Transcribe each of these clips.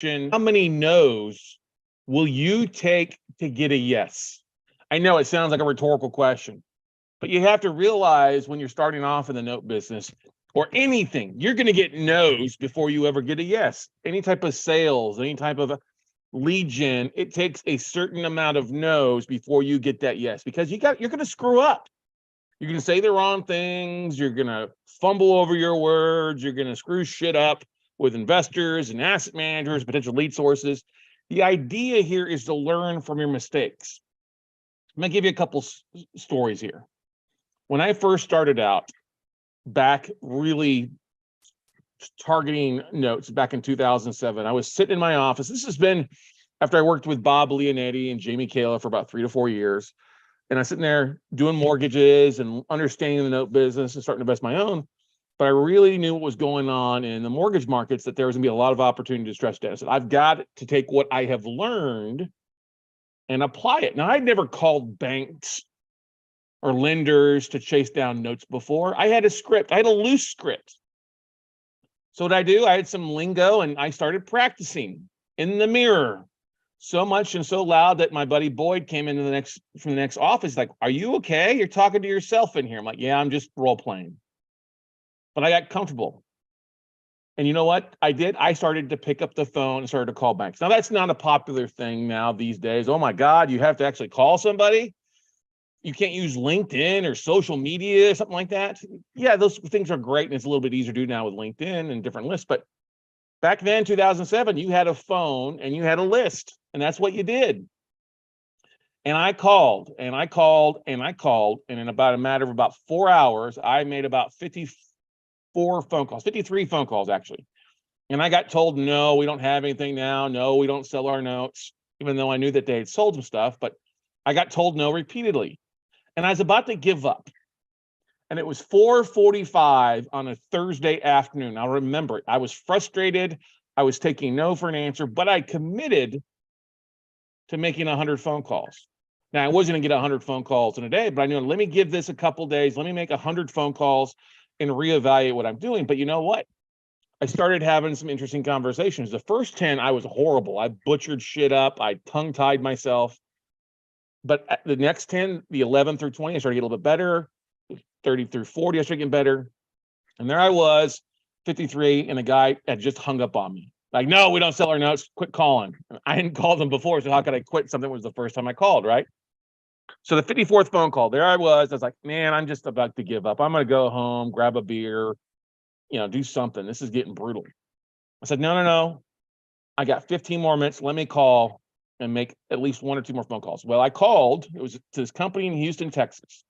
how many no's will you take to get a yes? I know it sounds like a rhetorical question, but you have to realize when you're starting off in the note business or anything, you're going to get no's before you ever get a yes. Any type of sales, any type of lead gen, it takes a certain amount of no's before you get that yes, because you're going to screw up. You're going to say the wrong things. You're going to fumble over your words. You're going to screw shit up with investors and asset managers, potential lead sources. The idea here is to learn from your mistakes. I'm going to give you a couple stories here. When I first started out, back really targeting notes back in 2007, I was sitting in my office. This has been after I worked with Bob Leonetti and Jamie Kayla for about 3 to 4 years. And I was sitting there doing mortgages and understanding the note business and starting to invest my own. But I really knew what was going on in the mortgage markets, that there was going to be a lot of opportunity to stress test. I've got to take what I have learned and apply it. Now, I'd never called banks or lenders to chase down notes before. I had a script. I had a loose script. So what I do, I had some lingo and I started practicing in the mirror. So much and so loud that my buddy Boyd came into from the next office, like, "Are you okay? You're talking to yourself in here." I'm like, "Yeah, I'm just role playing." But I got comfortable. And you know what I did? I started to pick up the phone and started to call banks. Now, that's not a popular thing now these days. Oh my God, you have to actually call somebody. You can't use LinkedIn or social media, something like that. Yeah, those things are great. And it's a little bit easier to do now with LinkedIn and different lists. But back then, 2007, you had a phone and you had a list. And that's what you did. And I called and I called and I called. And in about a matter of about 4 hours, I made about 54 phone calls, 53 phone calls, actually. And I got told, "No, we don't have anything now. No, we don't sell our notes," even though I knew that they had sold some stuff. But I got told no repeatedly. And I was about to give up. And it was 4:45 on a Thursday afternoon. I'll remember it. I was frustrated. I was taking no for an answer, but I committed to making 100 phone calls. Now, I wasn't going to get 100 phone calls in a day, but I knew, let me give this a couple days. Let me make 100 phone calls and reevaluate what I'm doing. But you know what? I started having some interesting conversations. The first 10, I was horrible. I butchered shit up. I tongue-tied myself. But the next 10, the 11 through 20, I started getting a little bit better. 30 through 40, I started getting better. And there I was, 53, and the guy had just hung up on me. Like, "No, we don't sell our notes. Quit calling." I hadn't called them before, so how could I quit something that was the first time I called, right? So the 54th phone call, there I was like, man, I'm just about to give up. I'm going to go home, grab a beer, do something. This is getting brutal. I said, no. I got 15 more minutes. Let me call and make at least 1 or 2 more phone calls. Well, I called. It was to this company in Houston, Texas.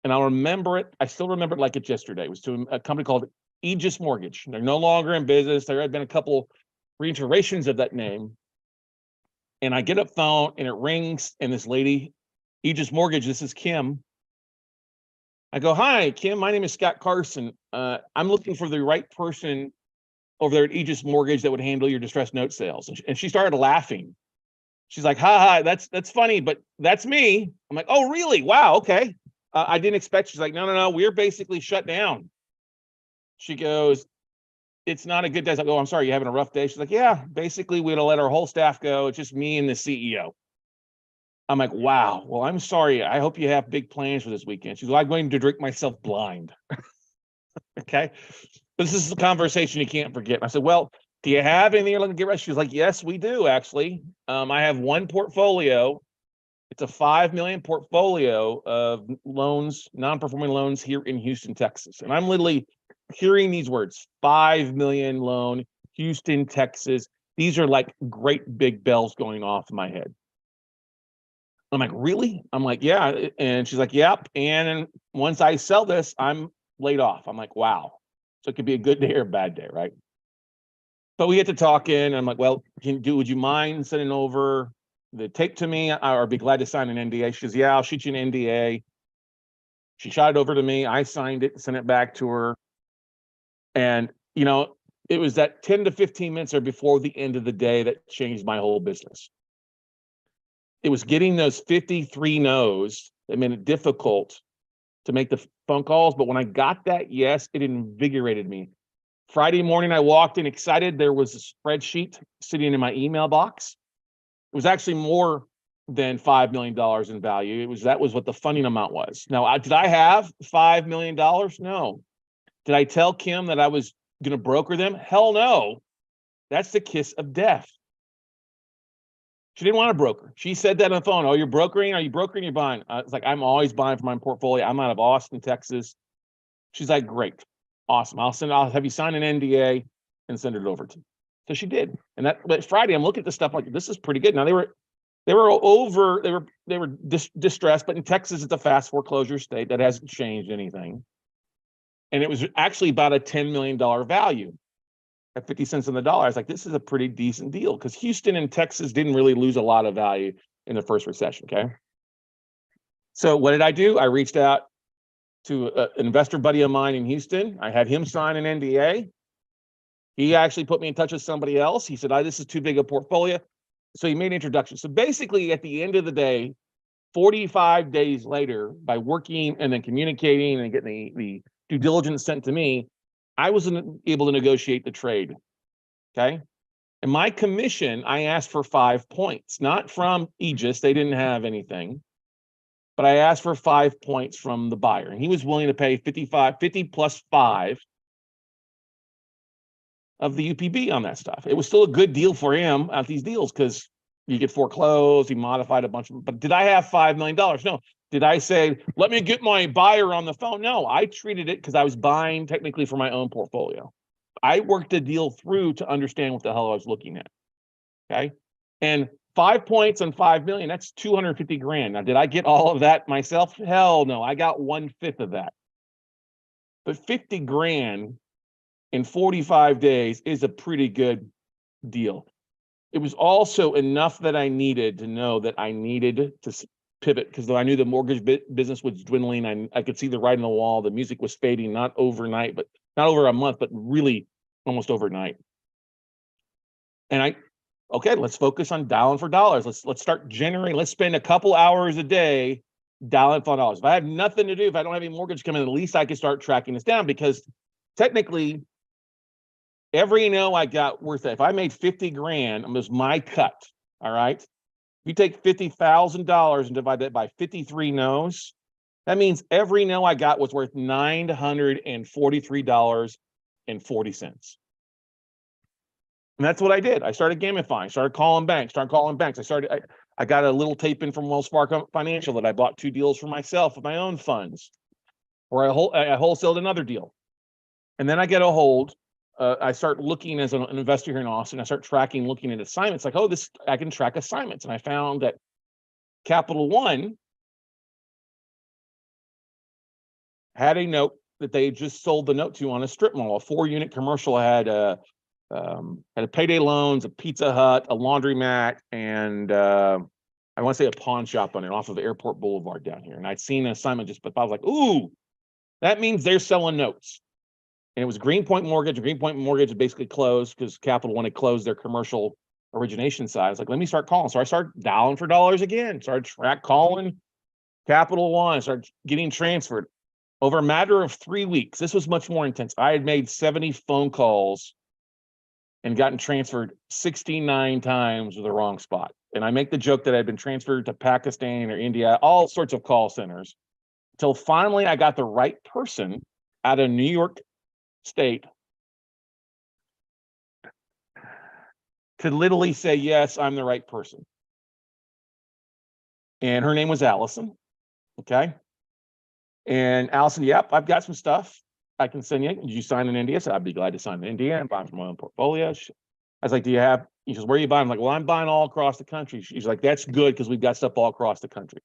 And I'll remember it. I still remember it like it's yesterday. It was to a company called Aegis Mortgage. They're no longer in business. There had been a couple reiterations of that name. And I get up phone and it rings, and this lady, Aegis Mortgage, this is Kim. I go, "Hi, Kim, my name is Scott Carson. I'm looking for the right person over there at Aegis Mortgage that would handle your distressed note sales." And she started laughing. She's like, "Ha, that's funny, but that's me." I'm like, "Oh, really? Wow, okay." I didn't expect. She's like, no, we're basically shut down. She goes, "It's not a good day." I go, "Oh, I'm sorry, you having a rough day?" She's like, "Yeah, basically we had to let our whole staff go. It's just me and the CEO." I'm like, "Wow, well, I'm sorry. I hope you have big plans for this weekend." She's like, "I'm going to drink myself blind." Okay. This is a conversation you can't forget. I said, "Well, do you have anything you're looking to get right?" She's like, "Yes, we do, actually. I have one portfolio. It's a $5 million portfolio of loans, non-performing loans here in Houston, Texas." And I'm literally hearing these words, $5 million loan, Houston, Texas. These are like great big bells going off in my head. I'm like, "Really?" I'm like, "Yeah." And she's like, "Yep. And once I sell this, I'm laid off." I'm like, "Wow." So it could be a good day or a bad day, right? But we get to talking. And I'm like, "Well, would you mind sending over the tape to me, or be glad to sign an NDA?" She goes, "Yeah, I'll shoot you an NDA." She shot it over to me. I signed it, sent it back to her. And, it was that 10 to 15 minutes or before the end of the day that changed my whole business. It was getting those 53 no's that made it difficult to make the phone calls. But when I got that yes, it invigorated me. Friday morning, I walked in excited. There was a spreadsheet sitting in my email box. It was actually more than $5 million in value. That was what the funding amount was. Now, did I have $5 million? No. Did I tell Kim that I was going to broker them? Hell no. That's the kiss of death. She didn't want a broker. She said that on the phone. Oh, you're brokering? Are you brokering? You're buying? It's like, I'm always buying for my portfolio. I'm out of Austin, Texas. She's like, great. Awesome. I'll have you sign an NDA and send it over to you. So she did. But Friday, I'm looking at this stuff like, this is pretty good. Now they were distressed, but in Texas, it's a fast foreclosure state. That hasn't changed anything. And it was actually about a $10 million value at 50 cents on the dollar. I was like, this is a pretty decent deal, because Houston and Texas didn't really lose a lot of value in the first recession. Okay. So what did I do? I reached out to an investor buddy of mine in Houston. I had him sign an NDA. He actually put me in touch with somebody else. He said, this is too big a portfolio. So he made an introduction. So basically, at the end of the day, 45 days later, by working and then communicating and getting the due diligence sent to me, I was able to negotiate the trade. Okay. And my commission, I asked for 5 points, not from Aegis. They didn't have anything, but I asked for 5 points from the buyer, and he was willing to pay 50 plus 5 of the UPB on that stuff. It was still a good deal for him at these deals, because you get foreclosed, he modified a bunch of, but did I have $5 million? No. Did I say, let me get my buyer on the phone? No, I treated it because I was buying technically for my own portfolio. I worked the deal through to understand what the hell I was looking at. Okay. And 5 points on 5 million, that's 250 grand. Now, did I get all of that myself? Hell no, I got 1/5 of that. But 50 grand in 45 days is a pretty good deal. It was also enough that I needed to know that I needed to pivot, because though I knew the mortgage business was dwindling, I could see the writing on the wall. The music was fading, not overnight, but not over a month, but really almost overnight. And okay, let's focus on dialing for dollars. Let's start generating. Let's spend a couple hours a day dialing for dollars. If I have nothing to do, if I don't have any mortgage coming, at least I can start tracking this down, because technically every no I got worth it. If I made 50 grand, it was my cut. All right. If you take $50,000 and divide that by 53 no's, that means every no I got was worth $943.40. And that's what I did. I started gamifying, started calling banks. I got a little tape in from Wells Fargo Financial that I bought 2 deals for myself with my own funds, or I wholesaled another deal. And then I get a hold. I start looking as an investor here in Austin. I start looking at assignments, like, oh, I can track assignments. And I found that Capital One had a note that they just sold the note to on a strip mall. A 4-unit commercial had a payday loans, a Pizza Hut, a laundromat, and I want to say a pawn shop on it off of Airport Boulevard down here. And I'd seen an assignment but I was like, ooh, that means they're selling notes. And it was Greenpoint Mortgage. Greenpoint Mortgage basically closed because Capital One had closed their commercial origination side. I was like, let me start calling. So I started dialing for dollars again. Started calling Capital One. Started getting transferred. Over a matter of 3 weeks, this was much more intense. I had made 70 phone calls and gotten transferred 69 times to the wrong spot. And I make the joke that I'd been transferred to Pakistan or India, all sorts of call centers, until finally I got the right person out of New York State to literally say, yes, I'm the right person. And her name was Allison. Okay. And Allison, yep, I've got some stuff I can send you. Did you sign an NDA? I said, I'd be glad to sign an NDA. I'm buying from my own portfolio. I was like, he says, where are you buying? I'm like, well, I'm buying all across the country. She's like, that's good, because we've got stuff all across the country.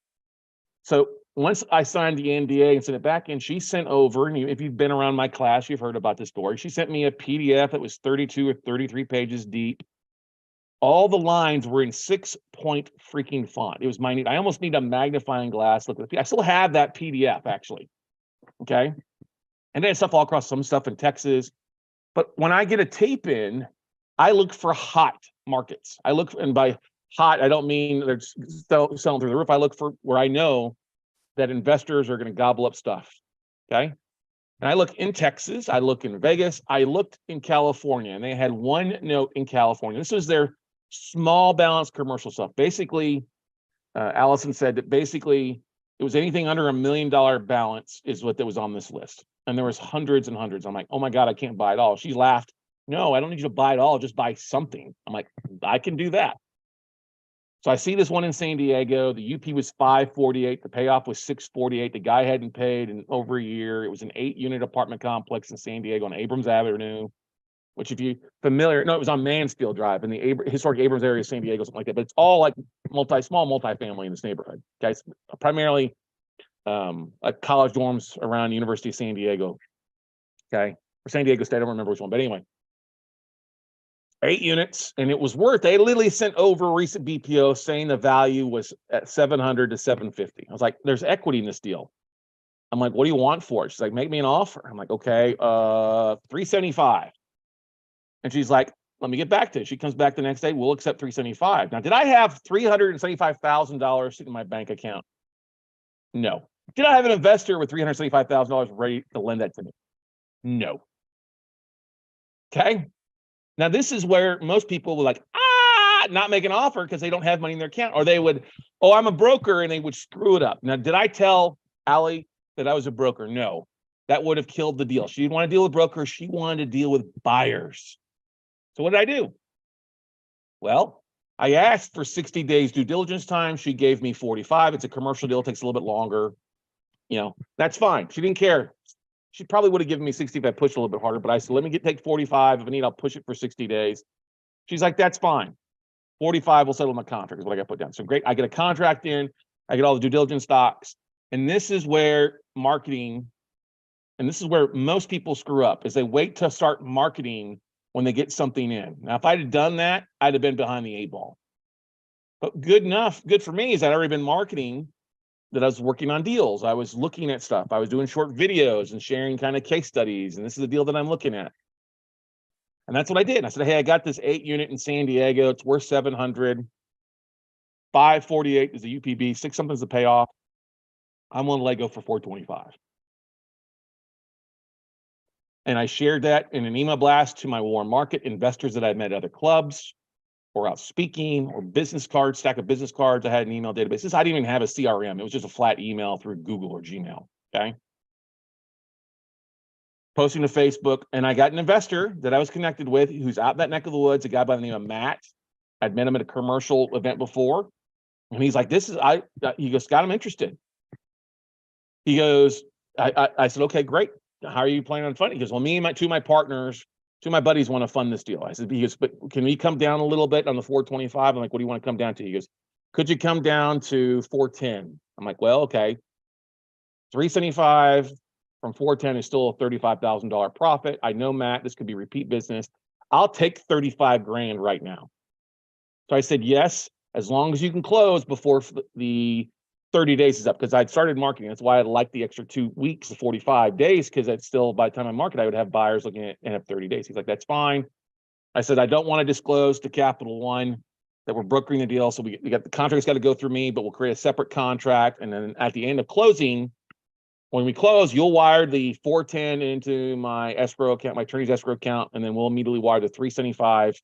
So once I signed the NDA and sent it back in, she sent over, and if you've been around my class, you've heard about this story. She sent me a PDF that was 32 or 33 pages deep. All the lines were in 6-point freaking font. It was minute. I almost need a magnifying glass. Look at it. I still have that PDF, actually. Okay. And then stuff all across, some stuff in Texas. But when I get a tape in, I look for hot markets. And by hot, I don't mean they're selling through the roof. I look for where I know that investors are going to gobble up stuff. Okay. And I look in Texas, I look in Vegas, I looked in California, and they had one note in California. This was their small balance commercial stuff. Basically, Allison said that basically it was anything under $1 million balance is what that was on this list. And there was hundreds and hundreds. I'm like, oh my God, I can't buy it all. She laughed. No, I don't need you to buy it all. Just buy something. I'm like, I can do that. So I see this one in San Diego. The UP was 548. The payoff was 648. The guy hadn't paid in over a year. It was an 8-unit apartment complex in San Diego on Abrams Avenue, which if you familiar, no, it was on Mansfield Drive in the historic Abrams area of San Diego, something like that. But it's all like small multifamily in this neighborhood. Guys, primarily like college dorms around the University of San Diego. Okay, or San Diego State. I don't remember which one, but anyway. 8 units, and it was worth. They literally sent over a recent BPO saying the value was at 700 to 750. I was like, "There's equity in this deal." I'm like, "What do you want for it?" She's like, "Make me an offer." I'm like, "Okay, 375." And she's like, "Let me get back to it." She comes back the next day. We'll accept 375. Now, did I have $375,000 sitting in my bank account? No. Did I have an investor with $375,000 ready to lend that to me? No. Okay. Now, this is where most people will like, not make an offer because they don't have money in their account, or they would, oh, I'm a broker, and they would screw it up. Now, did I tell Allie that I was a broker? No, that would have killed the deal. She didn't want to deal with brokers. She wanted to deal with buyers. So what did I do? Well, I asked for 60 days due diligence time. She gave me 45. It's a commercial deal. It takes a little bit longer. That's fine. She didn't care. She probably would have given me 60 if I pushed a little bit harder, but I said, let me take 45. If I need, I'll push it for 60 days. She's like, that's fine. 45 will settle my contract is what I got put down. So great. I get a contract in, I get all the due diligence docs. And this is where marketing, and this is where most people screw up, is they wait to start marketing when they get something in. Now, if I'd have done that, I'd have been behind the 8 ball. But good for me is I'd already been marketing that I was working on deals. I was looking at stuff. I was doing short videos and sharing kind of case studies. And this is the deal that I'm looking at. And that's what I did. I said, hey, I got this 8 unit in San Diego. It's worth 700. 548 is the UPB. 6 something's the payoff. I'm willing to let go for 425. And I shared that in an email blast to my warm market investors that I met at other clubs, or out speaking, or business cards, stack of business cards. I had an email database. I didn't even have a CRM. It was just a flat email through Google or Gmail. Okay. Posting to Facebook, and I got an investor that I was connected with who's out in that neck of the woods, a guy by the name of Matt. I'd met him at a commercial event before. And he's like, he goes, Scott, I'm interested. He goes, I said, okay, great. How are you planning on funding? He goes, well, me and two of my partners, two of my buddies want to fund this deal. I said, but can we come down a little bit on the 425? I'm like, what do you want to come down to? He goes, could you come down to 410? I'm like, well, okay. 375 from 410 is still a $35,000 profit. I know, Matt, this could be repeat business. I'll take 35 grand right now. So I said, yes, as long as you can close before the 30 days is up, because I'd started marketing. That's why I like the extra 2 weeks, the 45 days, because that's still, by the time I market, I would have buyers looking at and have 30 days. He's like, that's fine. I said, I don't want to disclose to Capital One that we're brokering the deal. So we got the contract's got to go through me, but we'll create a separate contract. And then at the end of closing, when we close, you'll wire the 410 into my escrow account, my attorney's escrow account, and then we'll immediately wire the 375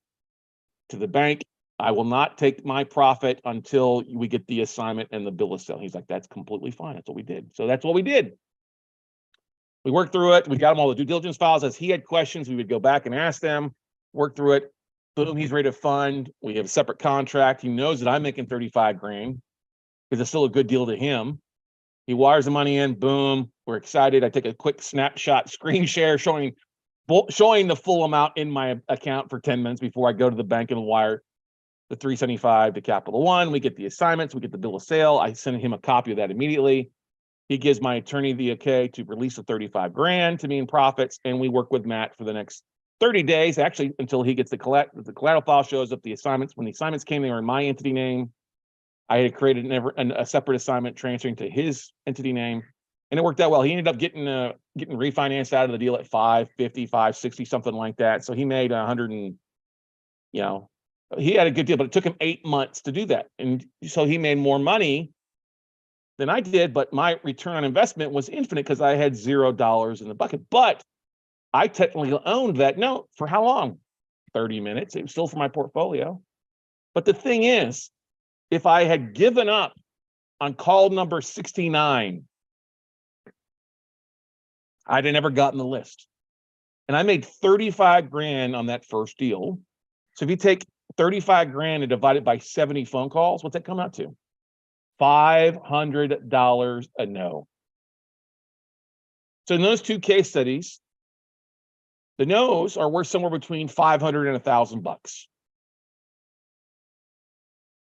to the bank. I will not take my profit until we get the assignment and the bill of sale. He's like, that's completely fine. That's what we did. So that's what we did. We worked through it. We got him all the due diligence files. As he had questions, we would go back and ask them, work through it. Boom, he's ready to fund. We have a separate contract. He knows that I'm making 35 grand because it's still a good deal to him. He wires the money in. Boom, we're excited. I take a quick snapshot screen share showing the full amount in my account for 10 minutes before I go to the bank and wire the 375 to Capital One. We get the assignments, we get the bill of sale. I send him a copy of that immediately. He gives my attorney the okay to release the 35 grand to me in profits, and we work with Matt for the next 30 days, actually, until he gets the collateral file shows up the assignments. When the assignments came, they were in my entity name. I had created a separate assignment transferring to his entity name, and it worked out well. He ended up getting refinanced out of the deal at 550, 560, something like that. So he made 100 and, he had a good deal, but it took him 8 months to do that. And so he made more money than I did, but my return on investment was infinite because I had $0 in the bucket. But I technically owned that note for how long? 30 minutes. It was still for my portfolio. But the thing is, if I had given up on call number 69, I'd have never gotten the list. And I made 35 grand on that first deal. So if you take 35 grand and divide it by 70 phone calls, what's that come out to? $500 a no. So in those two case studies, the no's are worth somewhere between 500 and $1,000.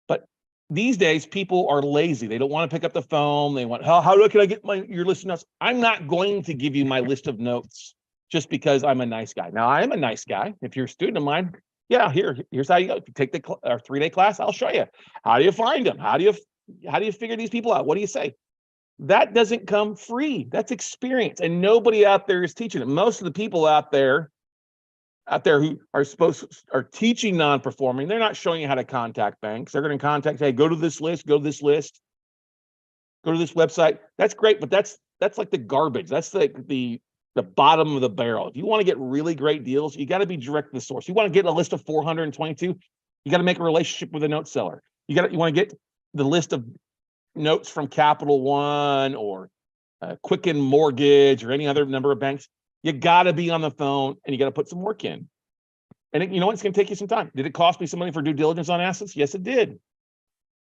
But these days, people are lazy. They don't want to pick up the phone. They want, how can I get your list of notes? I'm not going to give you my list of notes just because I'm a nice guy. Now, I am a nice guy. If you're a student of mine, yeah, here's how you go. If you take our 3-day class, I'll show you. How do you find them? How do you figure these people out? What do you say? That doesn't come free. That's experience, and nobody out there is teaching it. Most of the people out there who are teaching non-performing, they're not showing you how to contact banks. They're going to contact, hey, go to this list, go to this list, go to this website. That's great, but that's like the garbage. That's like the bottom of the barrel. If you want to get really great deals, you got to be direct to the source. You want to get a list of 422, you got to make a relationship with a note seller. You want to get the list of notes from Capital One or Quicken Mortgage or any other number of banks. You got to be on the phone and you got to put some work in. And you know what? It's going to take you some time. Did it cost me some money for due diligence on assets? Yes, it did.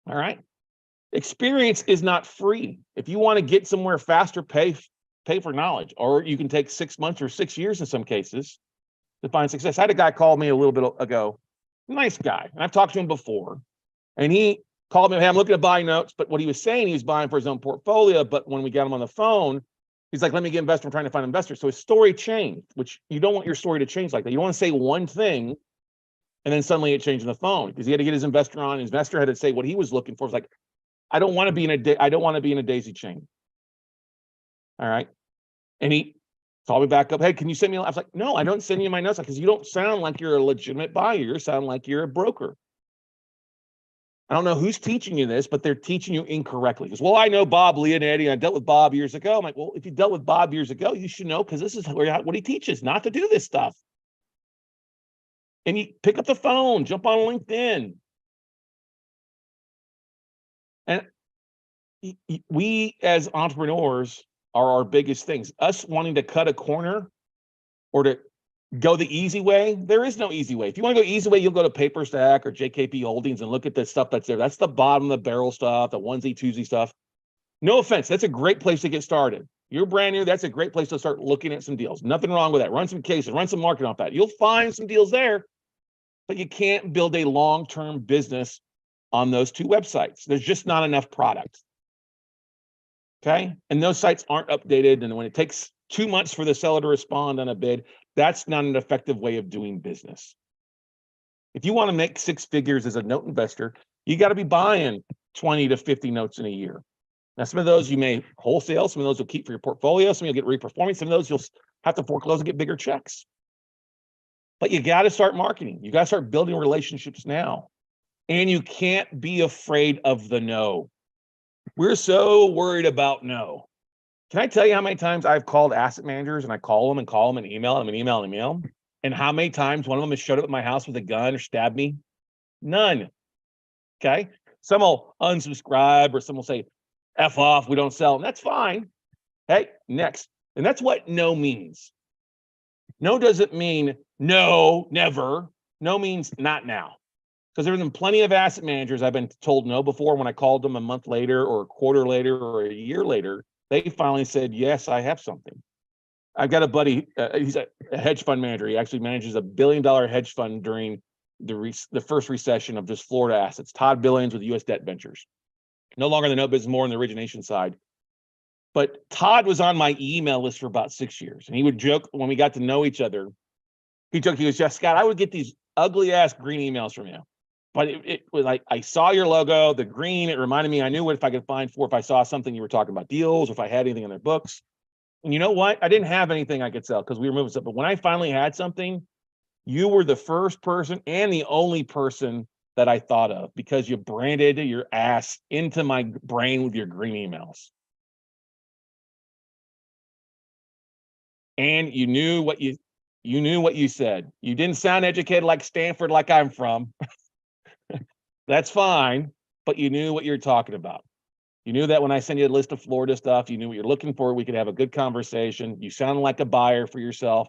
All right. Experience is not free. If you want to get somewhere faster, pay for knowledge, or you can take 6 months or 6 years in some cases to find success. I had a guy call me a little bit ago, nice guy, and I've talked to him before, and he called me, hey, I'm looking to buy notes, but what he was saying, he was buying for his own portfolio, but when we got him on the phone, he's like, let me get investor, I'm trying to find investors. So his story changed, which you don't want your story to change like that. You don't want to say one thing and then suddenly it changed on the phone, because he had to get his investor on. His investor had to say what he was looking for. It's like, I don't want to be in a daisy chain. All right. And he called me back up. Hey, can you send me? I was like, no, I don't send you my notes because you don't sound like you're a legitimate buyer. You sound like you're a broker. I don't know who's teaching you this, but they're teaching you incorrectly. Because, well, I know Bob Leonetti, and I dealt with Bob years ago. I'm like, well, if you dealt with Bob years ago, you should know, because this is what he teaches, not to do this stuff. And you pick up the phone, jump on LinkedIn. And we as entrepreneurs are our biggest things. Us wanting to cut a corner or to go the easy way. There is no easy way. If you want to go easy way, you'll go to PaperStack or JKP Holdings and look at the stuff that's there. That's the bottom of the barrel stuff, the onesie twosie stuff. No offense. That's a great place to get started. You're brand new. That's a great place to start looking at some deals. Nothing wrong with that. Run some cases, run some marketing off that. You'll find some deals there, but you can't build a long-term business on those two websites. There's just not enough product. Okay. And those sites aren't updated. And when it takes 2 months for the seller to respond on a bid, that's not an effective way of doing business. If you want to make 6 figures as a note investor, you got to be buying 20 to 50 notes in a year. Now, some of those you may wholesale, some of those you'll keep for your portfolio, some you'll get reperforming, some of those you'll have to foreclose and get bigger checks. But you got to start marketing. You got to start building relationships now. And you can't be afraid of the no. We're so worried about no. Can I tell you how many times I've called asset managers and I call them and email them and email them? And how many times one of them has showed up at my house with a gun or stabbed me? None. Okay. Some will unsubscribe, or some will say, F off, we don't sell. And that's fine. Hey, next. And that's what no means. No doesn't mean no, never. No means not now. Because there have been plenty of asset managers I've been told no before. When I called them a month later or a quarter later or a year later, they finally said, yes, I have something. I've got a buddy, he's a hedge fund manager. He actually manages $1 billion hedge fund during the first recession of just Florida assets. Todd Billings with U.S. Debt Ventures. No longer in the note business, more on the origination side. But Todd was on my email list for about 6 years. And he would joke when we got to know each other. He joked, he goes, yeah, Scott, I would get these ugly ass green emails from you. But it was like, I saw your logo, the green, it reminded me, I knew what if I could find for if I saw something you were talking about deals, or if I had anything in their books. And you know what? I didn't have anything I could sell because we were moving stuff. But when I finally had something, you were the first person and the only person that I thought of because you branded your ass into my brain with your green emails. And you knew what you said. You didn't sound educated like Stanford, like I'm from. That's fine, but you knew what you're talking about. You knew that when I send you a list of Florida stuff, you knew what you're looking for. We could have a good conversation. You sounded like a buyer for yourself.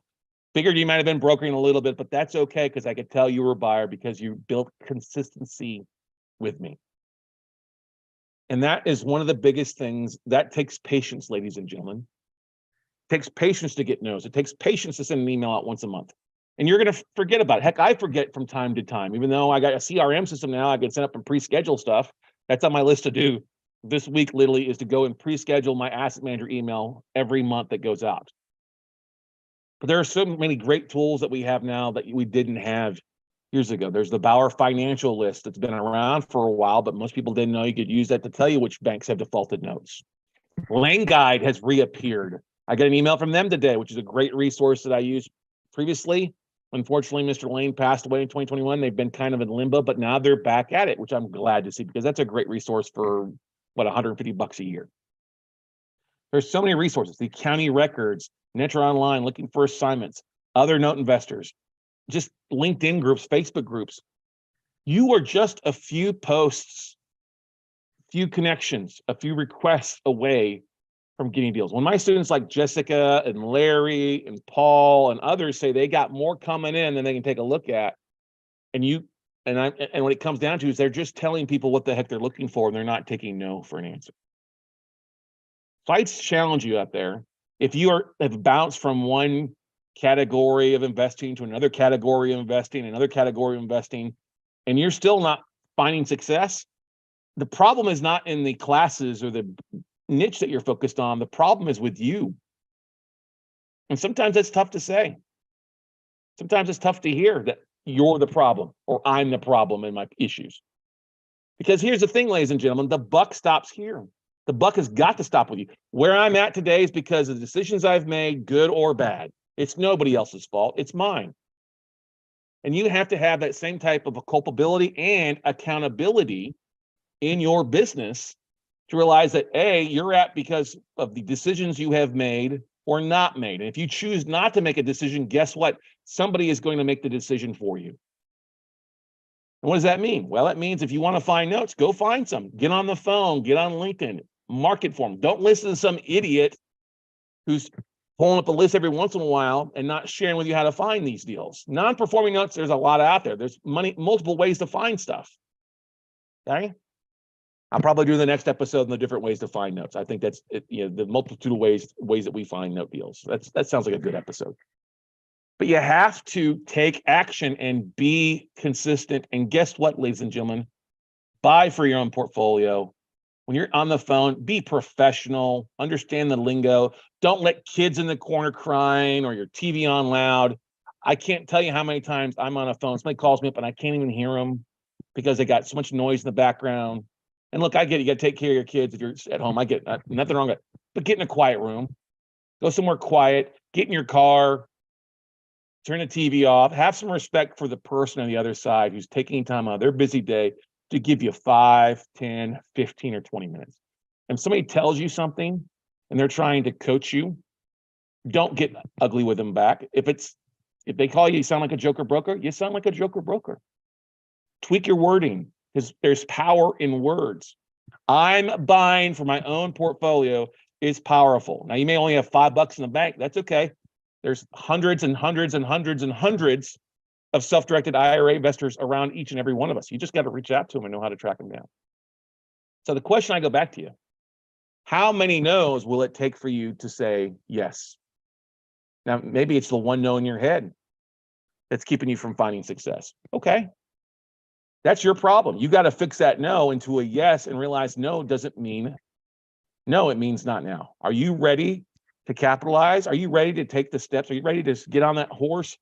Figured you might have been brokering a little bit, but that's okay because I could tell you were a buyer because you built consistency with me. And that is one of the biggest things. That takes patience, ladies and gentlemen. It takes patience to get no's. It takes patience to send an email out once a month. And you're going to forget about it. Heck, I forget from time to time. Even though I got a CRM system now, I can set up and pre-schedule stuff. That's on my list to do this week, literally, is to go and pre-schedule my asset manager email every month that goes out. But there are so many great tools that we have now that we didn't have years ago. There's the Bauer Financial List that's been around for a while, but most people didn't know you could use that to tell you which banks have defaulted notes. Lane Guide has reappeared. I got an email from them today, which is a great resource that I used previously. Unfortunately, Mr. Lane passed away in 2021. They've been kind of in limbo, but now they're back at it, which I'm glad to see because that's a great resource for what, $150 a year. There's so many resources, the county records, Netra Online, looking for assignments, other note investors, just LinkedIn groups, Facebook groups. You are just a few posts, few connections, a few requests away from getting deals. When my students like Jessica and Larry and Paul and others say they got more coming in than they can take a look at, and what it comes down to is they're just telling people what the heck they're looking for, and they're not taking no for an answer. So I challenge you out there, if you have bounced from one category of investing to another category of investing, another category of investing, and you're still not finding success, the problem is not in the classes or the niche that you're focused on. The problem is with you. And sometimes it's tough to say. Sometimes it's tough to hear that you're the problem or I'm the problem in my issues. Because here's the thing, ladies and gentlemen, the buck stops here. The buck has got to stop with you. Where I'm at today is because of the decisions I've made, good or bad. It's nobody else's fault. It's mine. And you have to have that same type of a culpability and accountability in your business to realize that, A, you're at because of the decisions you have made or not made. And if you choose not to make a decision, guess what? Somebody is going to make the decision for you. And what does that mean? Well, it means if you want to find notes, go find some. Get on the phone, get on LinkedIn, market for them. Don't listen to some idiot who's pulling up a list every once in a while and not sharing with you how to find these deals. Non-performing notes, there's a lot out there. There's multiple ways to find stuff. Okay? I'll probably do the next episode on the different ways to find notes. I think that's it, the multitude of ways that we find note deals. That sounds like a good episode. But you have to take action and be consistent. And guess what, ladies and gentlemen? Buy for your own portfolio. When you're on the phone, be professional, understand the lingo. Don't let kids in the corner crying or your TV on loud. I can't tell you how many times I'm on a phone. Somebody calls me up and I can't even hear them because they got so much noise in the background. And look, I get it. You got to take care of your kids if you're at home. I get nothing wrong with it. But get in a quiet room. Go somewhere quiet. Get in your car. Turn the TV off. Have some respect for the person on the other side who's taking time out of their busy day to give you 5, 10, 15, or 20 minutes. And somebody tells you something and they're trying to coach you, don't get ugly with them back. If they call you sound like a joker broker, you sound like a joker broker. Tweak your wording because there's power in words. I'm buying for my own portfolio is powerful. Now, you may only have $5 in the bank. That's okay. There's hundreds and hundreds and hundreds and hundreds of self-directed IRA investors around each and every one of us. You just got to reach out to them and know how to track them down. So the question I go back to you, how many no's will it take for you to say yes? Now, maybe it's the one no in your head that's keeping you from finding success. Okay. That's your problem. You got to fix that no into a yes and realize no doesn't mean no, it means not now. Are you ready to capitalize? Are you ready to take the steps? Are you ready to get on that horse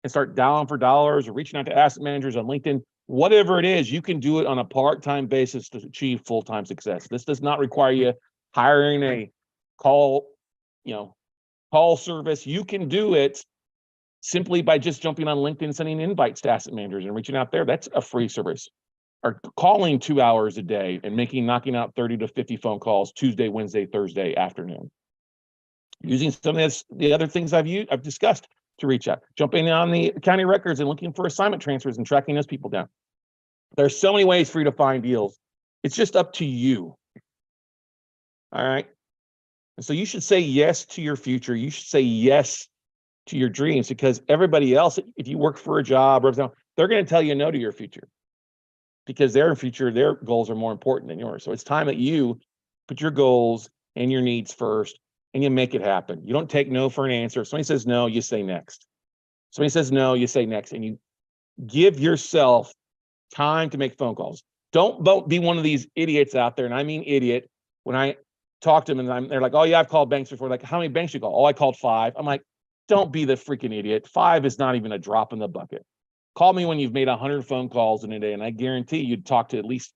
and start dialing for dollars or reaching out to asset managers on LinkedIn? Whatever it is, you can do it on a part-time basis to achieve full-time success. This does not require you hiring a call service. You can do it simply by just jumping on LinkedIn, sending invites to asset managers and reaching out there. That's a free service. are calling 2 hours a day and knocking out 30 to 50 phone calls Tuesday, Wednesday, Thursday afternoon. Using some of the other things I've discussed to reach out, jumping on the county records and looking for assignment transfers and tracking those people down. There's so many ways for you to find deals. It's just up to you. All right. And so you should say yes to your future. You should say yes to your dreams, because everybody else, if you work for a job or something, they're going to tell you no to your future, because their goals are more important than yours. So it's time that you put your goals and your needs first and you make it happen. You don't take no for an answer. If somebody says no, you say next. Somebody says no, you say next, and you give yourself time to make phone calls. Don't be one of these idiots out there, and I mean idiot, when I talk to them and they're like, oh yeah, I've called banks before. Like, how many banks you call? Oh, I called 5. I'm like, don't be the freaking idiot. 5 is not even a drop in the bucket. Call me when you've made 100 phone calls in a day, and I guarantee you'd talk to at least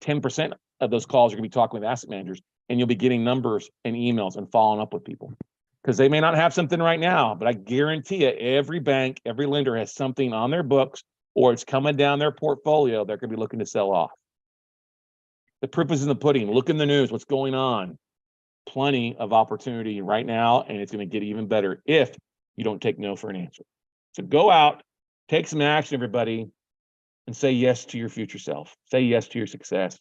10% of those calls. You're gonna be talking with asset managers, and you'll be getting numbers and emails and following up with people, because they may not have something right now, but I guarantee you every bank, every lender has something on their books, or it's coming down their portfolio they're gonna be looking to sell off. The proof is in the pudding. Look in the news, what's going on. Plenty of opportunity right now, and it's going to get even better if you don't take no for an answer. So go out, take some action, everybody, and say yes to your future self. Say yes to your success.